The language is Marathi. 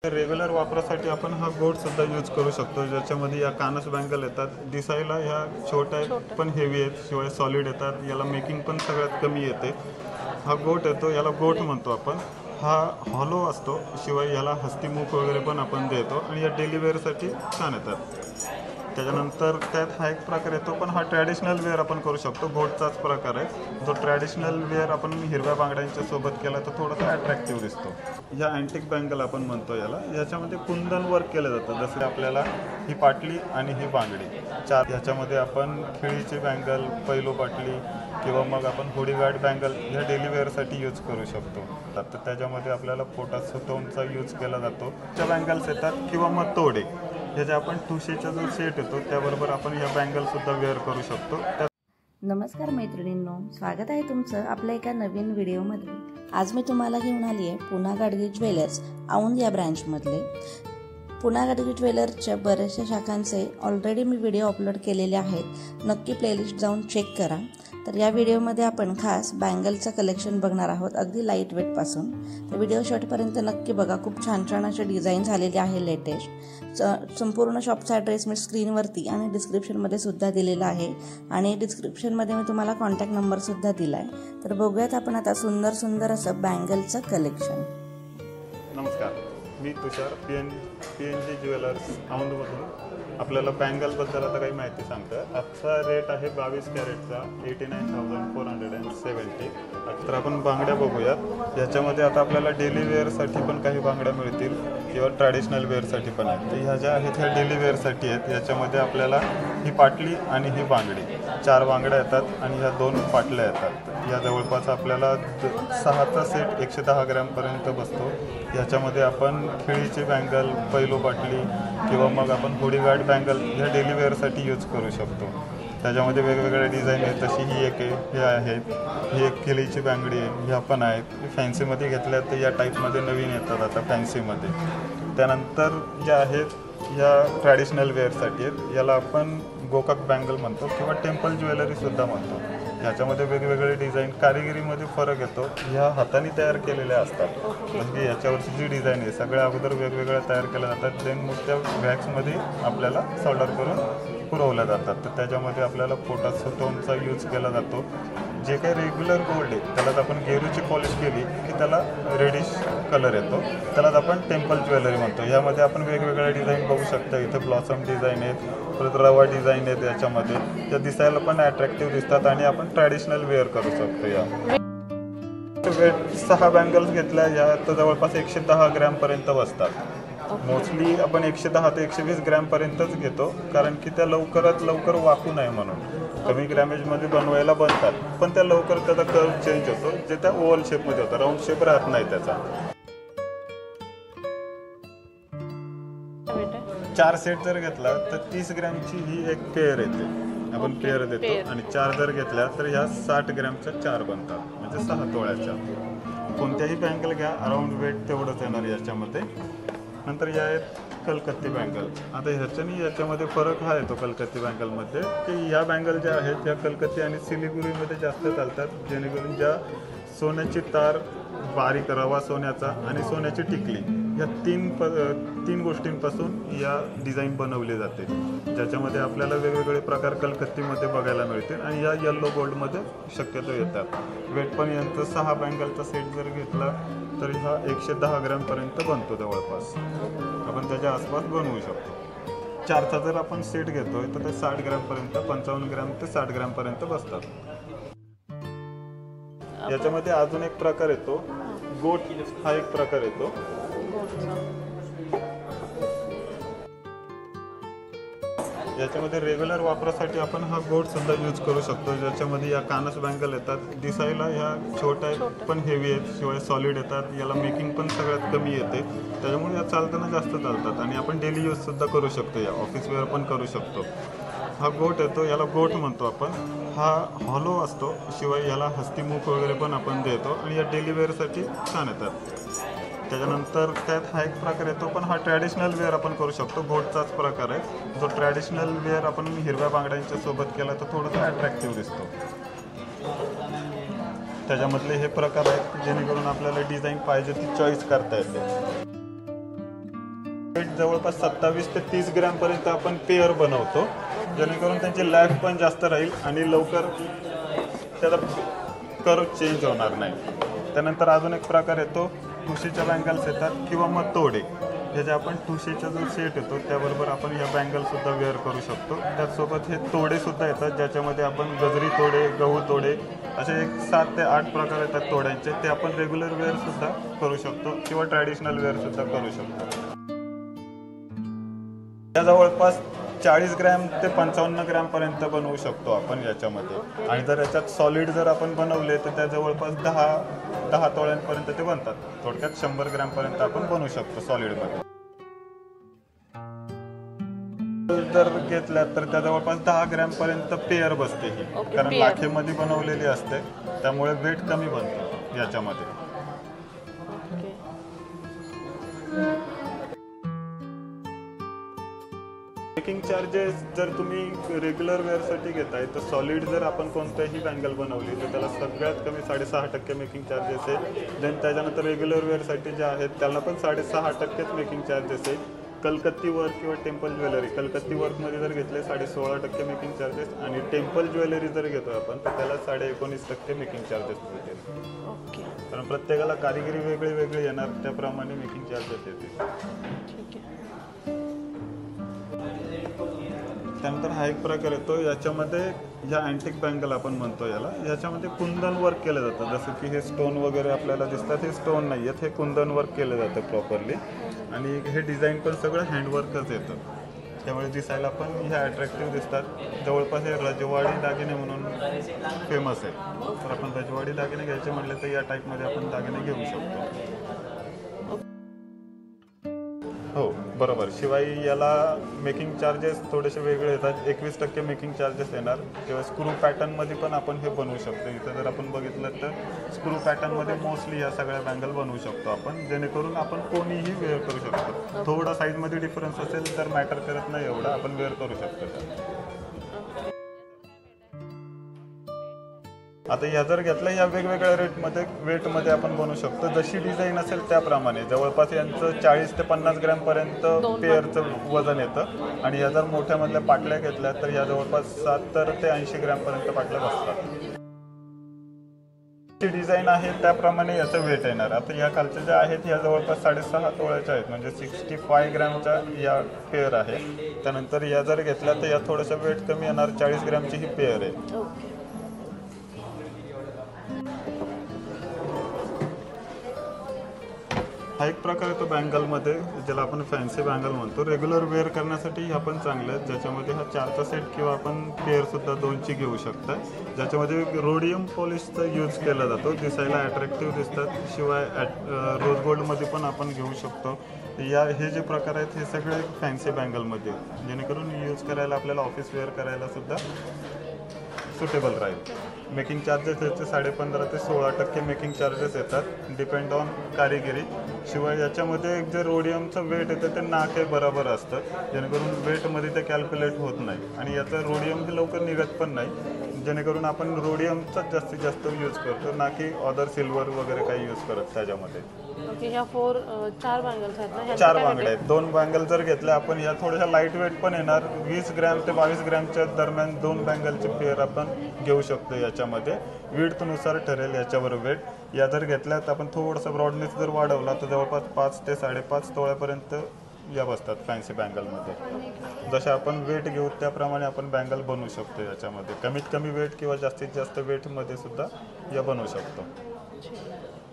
रेग्युलर वापरासाठी आपण हा गोट सुद्धा यूज करू शकतो, ज्याच्यामध्ये या कानस बँगल येतात. दिसायला ह्या छोट्या आहेत पण हेवी आहेत, शिवाय सॉलिड येतात. याला मेकिंग पण सगळ्यात कमी येते. हा गोट येतो, याला गोट म्हणतो आपण. हा हॉलो असतो, शिवाय याला हस्तीमुख वगैरे पण आपण देतो आणि या डेली वेअरसाठी छान येतात. त्याच्यानंतर त्यात हा एक प्रकार येतो, पण हा ट्रॅडिशनल वेअर आपण करू शकतो. गोटचाच प्रकार आहे. जो ट्रॅडिशनल वेअर आपण हिरव्या बांगड्यांच्या सोबत केला तर थोडासा अट्रॅक्टिव्ह दिसतो. या अँटिक बँगल आपण म्हणतो याला. याच्यामध्ये कुंदन वर्क केलं जातं. जसं आपल्याला ही पाटली आणि ही बांगडी ह्याच्यामध्ये आपण खिळीची बँगल, पैलो पाटली किंवा मग आपण होडीगार्ड बँगल ह्या डेली वेअरसाठी यूज करू शकतो. तर त्याच्यामध्ये आपल्याला पोटात स्टोनचा यूज केला जातो. त्या बँगल्स येतात किंवा मग तोडे, ज्याच्या आपण ठुशीचा जो सेट येतो त्याबरोबर आपण या बँगलसुद्धा वेअर करू शकतो. नमस्कार मैत्रिणींनो, स्वागत आहे तुमचं आपल्या एका नवीन व्हिडिओमध्ये. आज मी तुम्हाला घेऊन आली आहे पुना गाडगे ज्वेलर्स औंध या ब्रँचमधले. पुना गाडगे ज्वेलर्सच्या बऱ्याचशा शाखांचे ऑलरेडी मी व्हिडिओ अपलोड केलेले आहेत. नक्की प्लेलिस्ट जाऊन चेक करा. तर या व्हिडिओमध्ये आपण खास बँगलचं कलेक्शन बघणार आहोत, अगदी लाईट वेटपासून. तर व्हिडिओ शेवटपर्यंत नक्की बघा. खूप छान छान असे डिझाईन झालेले आहे लेटेस्ट. संपूर्ण शॉपचा ॲड्रेस मी स्क्रीनवरती आणि डिस्क्रिप्शनमध्ये सुद्धा दिलेला आहे, आणि डिस्क्रिप्शनमध्ये मी तुम्हाला कॉन्टॅक्ट नंबरसुद्धा दिला आहे. तर बघूयात आपण आता सुंदर सुंदर असं बँगलचं कलेक्शन. नमस्कार, मी तुषार, PNG ज्वेलर्स औंधमधून. आपल्याला बँगलबद्दल आता काही माहिती सांगतं. आजचा रेट आहे 22 कॅरेटचा 89,470. तर आपण बांगड्या बघूयात. याच्यामध्ये आता आपल्याला डेली वेअरसाठी पण काही बांगड्या मिळतील किंवा ट्रॅडिशनल वेअरसाठी पण आहेत. तर ह्या ज्या आहेत ह्या डेली वेअरसाठी आहेत. याच्यामध्ये आपल्याला ही पाटली आणि ही बांगडी 4 बांगड्या येतात आणि ह्या 2 पाटल्या येतात. या जवळपास आपल्याला 6चा सेट 110 ग्रॅमपर्यंत बसतो. ह्याच्यामध्ये आपण खिळीची बँगल, पैलो पाटली किंवा मग आपण होडीगार्ड बँगल ह्या डेली वेअरसाठी यूज करू शकतो. त्याच्यामध्ये वेगवेगळे डिझाईन आहेत. तशी ही एक आहे, हे आहेत, ही एक खिळीची बांगडी आहे, ह्या पण आहेत. फॅन्सीमध्ये घेतल्या तर या टाईपमध्ये नवीन येतात आता फॅन्सीमध्ये. त्यानंतर ज्या आहेत ह्या ट्रॅडिशनल वेअरसाठी आहेत. याला आपण गोकाक बँगल म्हणतो किंवा टेम्पल ज्वेलरीसुद्धा म्हणतो. ह्याच्यामध्ये वेगवेगळे डिझाईन, कारिगिरीमध्ये फरक येतो. ह्या हाताने तयार केलेल्या असतात. म्हणजे याच्यावरची जी डिझाईन आहे सगळ्या अगोदर वेगवेगळ्या तयार केल्या जातात. देन मग त्या वॅक्समध्ये आपल्याला सॉल्डर करून पुरवल्या जातात. तर त्याच्यामध्ये आपल्याला पोटात स्टोनचा यूज केला जातो. जे काही रेग्युलर गोल्ड आहे त्यालाच आपण गेरूची पॉलिश केली की त्याला रेडिश कलर येतो. त्यालाच आपण टेम्पल ज्वेलरी म्हणतो. ह्यामध्ये आपण वेगवेगळ्या डिझाईन बघू शकता. इथं ब्लॉसम डिझाईन आहेत, परत रवा डिझाईन आहेत. याच्यामध्ये त्या दिसायला पण अट्रॅक्टिव्ह दिसतात आणि आपण ट्रॅडिशनल वेअर करू शकतो. या वेट 6 बँगल्स घेतल्या या तर जवळपास 110 ग्रॅमपर्यंत बसतात. मोस्टली आपण 110 ते 120 ग्रॅमपर्यंतच घेतो, कारण की त्या लवकरात लवकर वाकू नये म्हणून. कमी ग्रॅमेजमध्ये बनवायला बनतात, पण त्या लवकर त्याचा कर्व चेंज होतो, जे त्या ओव्हल शेपमध्ये होतं. राऊंड शेप राहत नाही त्याचा. 4 सेट जर घेतला तर 30 ग्रॅमची ही एक पेअर येते. आपण पेअर देतो आणि 4 जर घेतल्या तर ह्या 60 ग्रॅमच्या 4 बनतात, म्हणजे 6 तोळ्याच्या. कोणत्याही बँगल घ्या, अराऊंड वेट तेवढंच येणार याच्यामध्ये. नंतर या आहेत कलकत्ती बँगल. आता ह्याच्यानी याच्यामध्ये फरक हा येतो कलकत्ती बँगलमध्ये, की ह्या बँगल ज्या आहेत ह्या कलकत्ती आणि सिलिगुरीमध्ये जास्त चालतात. जेणेकरून ज्या सोन्याची तार, बारीक रवा सोन्याचा आणि सोन्याची टिकली या 3 गोष्टींपासून या डिझाईन बनवली जाते. ज्याच्यामध्ये आपल्याला वेगवेगळे प्रकार कलकत्तीमध्ये बघायला मिळतील आणि या येल्लो गोल्डमध्ये शक्यतो येतात. वेट पण यांचं 6 बँगलचा सेट जर घेतला तर हा 110 ग्रॅमपर्यंत बनतो जवळपास. आपण त्याच्या आसपास बनवू शकतो. 4चा जर आपण सेट घेतोय तर ते 60 ग्रॅमपर्यंत, 55 ग्रॅम ते 60 ग्रॅमपर्यंत बसतात. याच्यामध्ये अजून एक प्रकार येतो, गोट हा एक प्रकार येतो. याच्यामध्ये रेग्युलर वापरासाठी आपण हा गोट सुद्धा यूज करू शकतो. ज्याच्यामध्ये या कानस बँगल येतात. दिसायला ह्या छोट्या आहेत पण हेवी आहेत, शिवाय सॉलिड येतात. याला मेकिंग पण सगळ्यात कमी येते. त्याच्यामुळे या चालताना जास्त चालतात आणि आपण डेली यूजसुद्धा करू शकतो. या ऑफिस वेअर पण करू शकतो. हा गोट येतो, याला गोट म्हणतो आपण. हा हॉलो असतो, शिवाय याला हस्तीमुख वगैरे पण आपण देतो आणि या डेली वेअरसाठी छान येतात. त्याच्यानंतर त्यात हा एक प्रकार येतो, पण हा ट्रॅडिशनल वेअर आपण करू शकतो. गोटचाच प्रकार आहे. जो ट्रॅडिशनल वेअर आपण हिरव्या बांगड्यांच्या सोबत केला तर थोडासा अट्रॅक्टिव्ह दिसतो. त्याच्यामधले हे प्रकार आहेत जेणेकरून आपल्याला डिझाईन पाहिजे ती चॉईस करता येते. वेट जवळपास 27 ते 30 ग्रॅमपर्यंत आपण पेअर बनवतो, जेणेकरून त्यांची लाईफ पण जास्त राहील आणि लवकर त्याचा कर्व चेंज होणार नाही. त्यानंतर अजून एक प्रकार येतो ठुशीच्या बँगल्स येतात किंवा मग तोडे, ज्याचे आपण ठुशीचा जो सेट येतो त्याबरोबर आपण या बँगलसुद्धा वेअर करू शकतो. त्याचसोबत हे तोडेसुद्धा येतात, ज्याच्यामध्ये आपण गजरी तोडे, गहू तोडे असे एक 7 ते 8 प्रकार येतात तोड्यांचे. ते आपण रेग्युलर वेअरसुद्धा करू शकतो किंवा ट्रॅडिशनल वेअरसुद्धा करू शकतो. या जवळपास 40 ग्रॅम ते 55 ग्रॅमपर्यंत बनवू शकतो आपण याच्यामध्ये. आणि जर याच्यात सॉलिड जर आपण बनवले तर त्या जवळपास 10 तोळ्यांपर्यंत ते बनतात. थोडक्यात 100 ग्रॅमपर्यंत आपण बनवू शकतो सॉलिडमध्ये. जर घेतल्या तर त्या जवळपास 10 ग्रॅमपर्यंत पेअर बसते ही, कारण लाखेमध्ये बनवलेली असते, त्यामुळे वेट कमी बनतो याच्यामध्ये. मेकिंग चार्जेस जर तुम्ही रेग्युलर वेअरसाठी घेताय तर सॉलिड जर आपण कोणत्याही बँगल बनवली तर त्याला सगळ्यात कमी 6.5% मेकिंग चार्जेस आहे. देन त्याच्यानंतर रेग्युलर वेअरसाठी जे आहेत त्याला पण 6.5%च मेकिंग चार्जेस आहे. कलकत्ती वर्क किंवा टेम्पल ज्वेलरी, कलकत्ती वर्कमध्ये जर घेतले 16.5% मेकिंग चार्जेस, आणि टेम्पल ज्वेलरी जर घेतो आपण तर त्याला 19.5% मेकिंग चार्जेस मिळतील. कारण प्रत्येकाला कारिगिरी वेगळी वेगळी येणार, त्याप्रमाणे मेकिंग चार्जेस येतील. त्यानंतर हा एक प्रकार येतो, याच्यामध्ये ह्या अँटिक बँगल आपण म्हणतो याच्यामध्ये कुंदन वर्क केलं जातं. जसं की हे स्टोन वगैरे आपल्याला दिसतात, हे स्टोन नाही आहेत, हे कुंदन वर्क केलं जातं प्रॉपरली. आणि हे डिझाईन पण सगळं हँडवर्कच येतं, त्यामुळे दिसायला पण हे अट्रॅक्टिव्ह दिसतात. जवळपास हे रजवाडी दागिने म्हणून फेमस आहे. तर आपण रजवाडी दागिने घ्यायचे म्हटले तर या टाईपमध्ये आपण दागिने घेऊ शकतो. हो बरोबर. शिवाय याला मेकिंग चार्जेस थोडेसे वेगळे येतात. 21% मेकिंग चार्जेस येणार. किंवा स्क्रू पॅटर्नमध्ये पण आपण हे बनवू शकतो. इथं जर आपण बघितलं तर स्क्रू पॅटर्नमध्ये मोस्टली या सगळ्या बँगल बनवू शकतो आपण, जेणेकरून आपण कोणीही वेअर करू शकतो. थोडा साईजमध्ये डिफरन्स असेल तर मॅटर करत नाही एवढा, आपण वेअर करू शकतो. आता या जर घेतलं, या वेगवेगळ्या वेटमध्ये आपण बनवू शकतो. जशी डिझाईन असेल त्याप्रमाणे. जवळपास यांचं 40 ते 50 ग्रॅमपर्यंत पेअरचं वजन येतं. आणि या जर मोठ्यामधल्या पाटल्या घेतल्या तर या जवळपास 70 ते 80 ग्रॅमपर्यंत पाटल्या बसतात. जी डिझाईन आहे त्याप्रमाणे याचं वेट येणार. आता या खालच्या ज्या आहेत या जवळपास 6.5 तोळ्याच्या आहेत, म्हणजे 65 ग्रॅमच्या या पेअर आहे. त्यानंतर या जर घेतल्या तर या थोडंसं वेट कमी येणार, 40 ग्रॅमची ही पेअर आहे. हा एक प्रकार येतो बँगलमध्ये, ज्याला आपण फॅन्सी बँगल म्हणतो. रेग्युलर वेअर करण्यासाठी आपण चांगलं आहे, ज्याच्यामध्ये हा 4चा सेट किंवा आपण पेअरसुद्धा 2ची घेऊ शकता, ज्याच्यामध्ये रोडियम पॉलिशचा यूज केला जातो. दिसायला अट्रॅक्टिव्ह दिसतात. शिवाय रोज गोल्डमध्ये पण आपण घेऊ शकतो. हे जे प्रकार आहेत हे सगळे फॅन्सी बँगलमध्ये, जेणेकरून यूज करायला आपल्याला ऑफिस वेअर करायला सुद्धा सुटेबल राहील. मेकिंग चार्जेस याचे 15.5 ते 16% मेकिंग चार्जेस येतात, डिपेंड ऑन कारिगिरी. शिवाय याच्यामध्ये जे रोडियमचं वेट येतं ते नाके बरोबर असतं, जेणेकरून वेटमध्ये ते कॅल्क्युलेट होत नाही. आणि याचं रोडियम हे लवकर निघत पण नाही, जेणेकरून आपण रोडियमचाच जास्तीत जास्त यूज करतो, ना की अदर सिल्वर वगैरे काही यूज करत त्याच्यामध्ये. ह्या 4 बँगल्स आहेत ना, 4 बांगड्या आहेत. 2 बँगल जर घेतल्या आपण, या थोड्याशा लाईट वेट पण येणार. 20 ग्रॅम ते 22 ग्रॅमच्या दरम्यान 2 बँगलचे पेअर आपण घेऊ शकतो. याच्यामध्ये विड्थनुसार ठरेल याच्यावर वेट. या जर घेतल्या तर आपण थोडंसं ब्रॉडनेस जर वाढवला तर जवळपास 5 ते 5.5 तोळ्यापर्यंत या बसतात फॅन्सी बँगलमध्ये. जसे आपण वेट घेऊ त्याप्रमाणे आपण बँगल बनवू शकतो. याच्यामध्ये कमीत कमी वेट किंवा जास्तीत जास्त वेटमध्ये सुद्धा या बनवू शकतो.